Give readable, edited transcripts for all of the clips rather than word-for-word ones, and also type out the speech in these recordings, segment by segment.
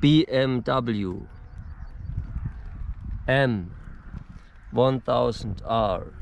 BMW M 1000R.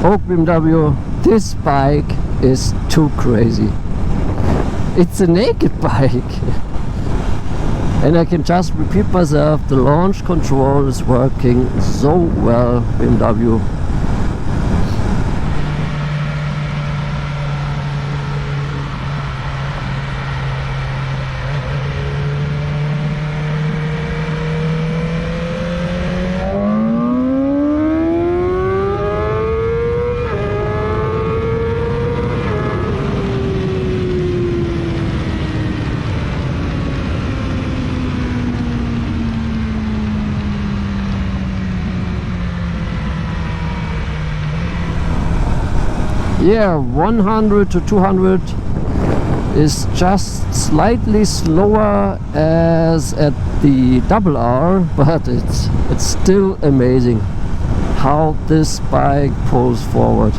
Oh, BMW, this bike is too crazy. It's a naked bike. And I can just repeat myself, the launch control is working so well, BMW. Yeah, 100 to 200 is just slightly slower as at the double R, but it's still amazing how this bike pulls forward.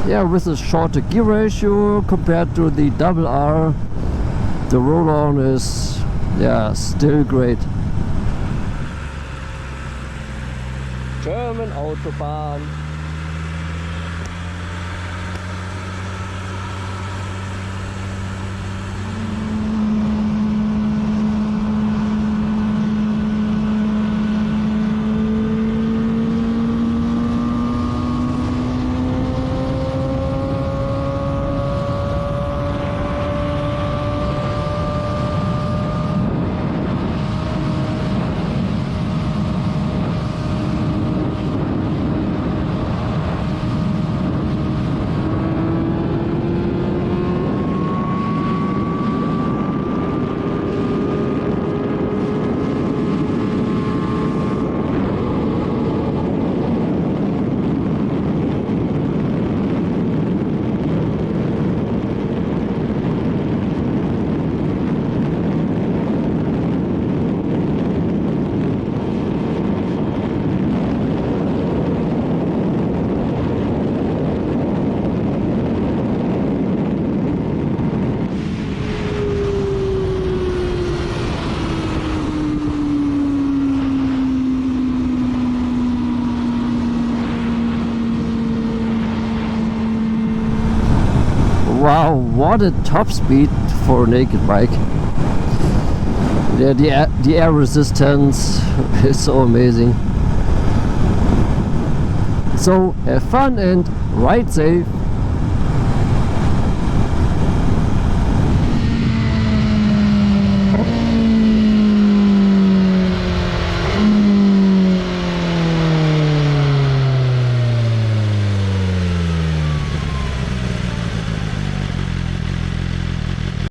Yeah, with a shorter gear ratio compared to the double R, the roll-on is, yeah, still great. German Autobahn. recorded top speed for a naked bike. Yeah, the air resistance is so amazing. So have fun and ride safe.